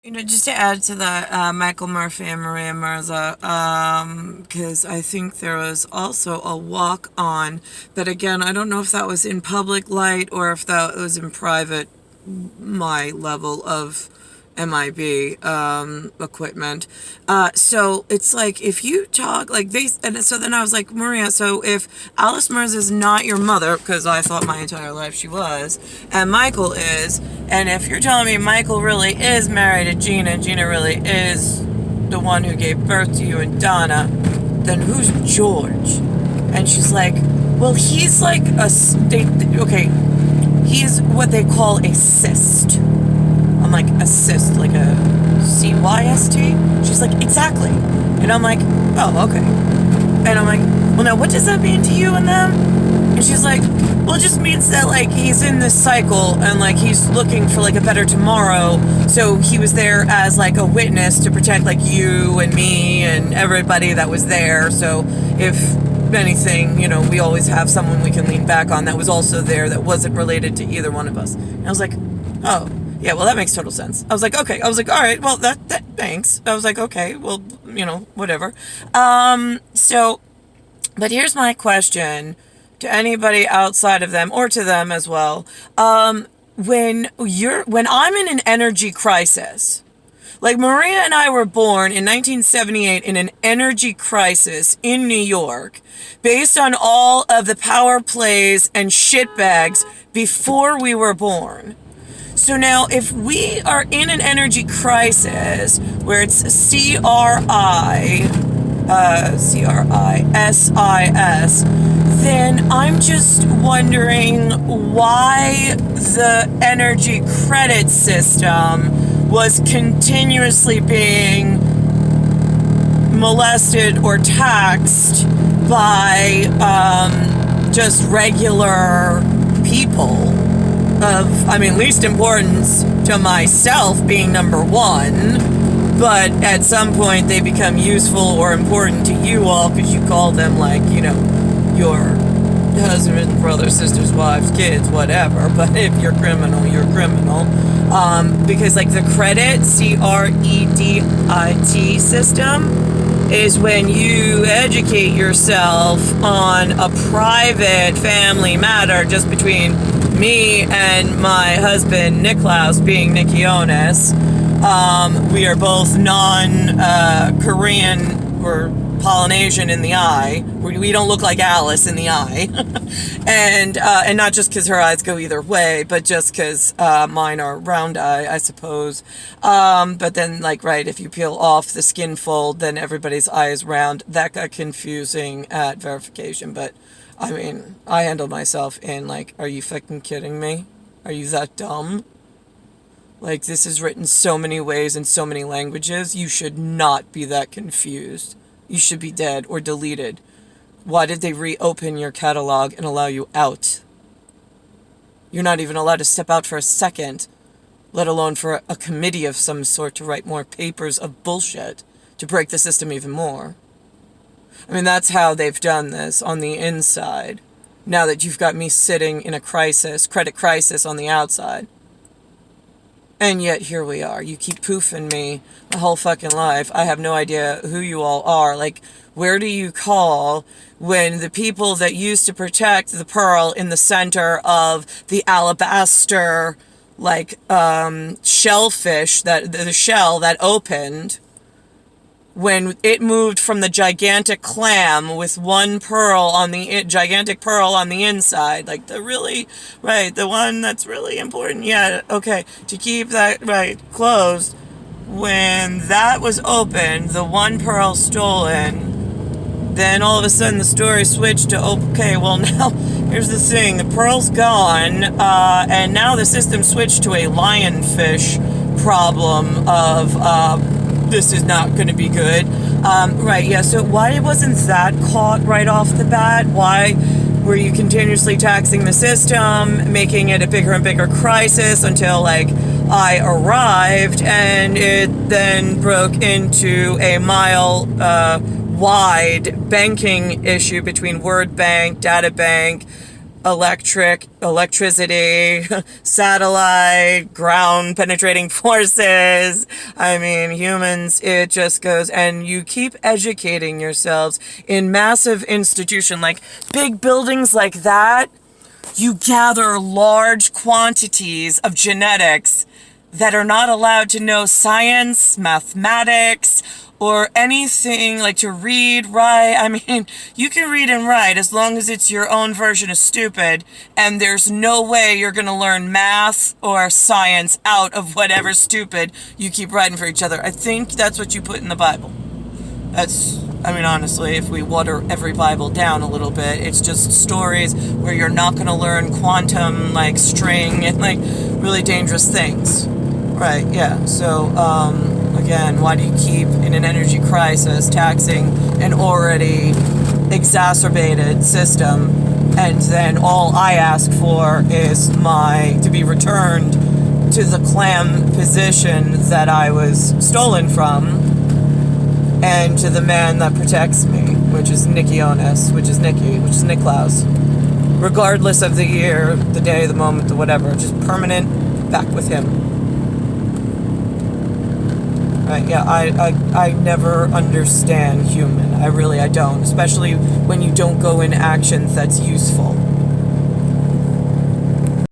Just to add to that, Michael Murphy and Maria Mirza, because I think there was also a walk-on, but again, I don't know if that was in public light or if that was in private, my level of MIB equipment. So it's like if you talk like they, and so then I was like, Maria, so if Alice Mers is not your mother, because I thought my entire life she was, and Michael is, and if you're telling me Michael really is married to Gina, Gina really is the one who gave birth to you and Donna, then who's George? And she's like, well, he's like a state, okay, he's what they call a cyst. I'm like, assist, like a CYST? She's like, exactly. And I'm like, oh, okay. And I'm like, well, now what does that mean to you and them? And she's like, well, it just means that, like, he's in this cycle and, like, he's looking for, like, a better tomorrow. So he was there as, like, a witness to protect, like, you and me and everybody that was there. So if anything, you know, we always have someone we can lean back on that was also there that wasn't related to either one of us. And I was like, oh. Yeah, well, that makes total sense. I was like, okay. I was like, all right, well, that thanks. I was like, okay, well, you know, whatever. So, but here's my question to anybody outside of them or to them as well. When I'm in an energy crisis, like Maria and I were born in 1978 in an energy crisis in New York based on all of the power plays and shitbags before we were born. So now, if we are in an energy crisis where it's CRISIS, then I'm just wondering why the energy credit system was continuously being molested or taxed by just regular people. Of, I mean, least importance to myself being number one, but at some point they become useful or important to you all because you call them, like, you know, your husband, brothers, sisters, wives, kids, whatever. But if you're criminal, you're criminal. Because, like, the credit, CREDIT system is when you educate yourself on a private family matter just between me and my husband, Niklaus, being NIKKIEONUS. We are both non-Korean or Polynesian in the eye. We don't look like Alice in the eye. And not just because her eyes go either way, but just because mine are round eye, I suppose. But then, like, right, if you peel off the skin fold, then everybody's eye is round. That got confusing at verification, but I mean, I handle myself in, like, are you fucking kidding me? Are you that dumb? Like, this is written so many ways in so many languages. You should not be that confused. You should be dead or deleted. Why did they reopen your catalog and allow you out? You're not even allowed to step out for a second, let alone for a committee of some sort to write more papers of bullshit to break the system even more. I mean, that's how they've done this on the inside. Now that you've got me sitting in a crisis, credit crisis on the outside. And yet here we are. You keep poofing me my whole fucking life. I have no idea who you all are. Like, where do you call when the people that used to protect the pearl in the center of the alabaster, like, shellfish, that the shell that opened, when it moved from the gigantic clam with one pearl on the gigantic pearl on the inside, like the really, right, the one that's really important, yeah, okay, to keep that, right, closed, when that was opened, the one pearl stolen, then all of a sudden the story switched to, okay, well, now, here's the thing, the pearl's gone, and now the system switched to a lionfish problem of, this is not going to be good. Right, yeah, so why wasn't that caught right off the bat? Why were you continuously taxing the system, making it a bigger and bigger crisis until, like, I arrived and it then broke into a mile-wide banking issue between Word Bank, Data Bank, electricity, satellite, ground penetrating forces. I mean, humans, it just goes, and you keep educating yourselves in massive institution, like big buildings like that. You gather large quantities of genetics that are not allowed to know science, mathematics, or anything like to read, write. I mean, you can read and write as long as it's your own version of stupid, and there's no way you're going to learn math or science out of whatever stupid you keep writing for each other. I think that's what you put in the Bible. I mean, honestly, if we water every Bible down a little bit, it's just stories where you're not going to learn quantum, like, string and, like, really dangerous things. Right, yeah. So, again, why do you keep, in an energy crisis, taxing an already exacerbated system, and then all I ask for is to be returned to the clam position that I was stolen from, and to the man that protects me, which is NIKKIEONUS, which is Nikki, which is Niklaus. Regardless of the year, the day, the moment, the whatever, just permanent, back with him. Right, yeah, I never understand human. I don't, especially when you don't go in actions that's useful.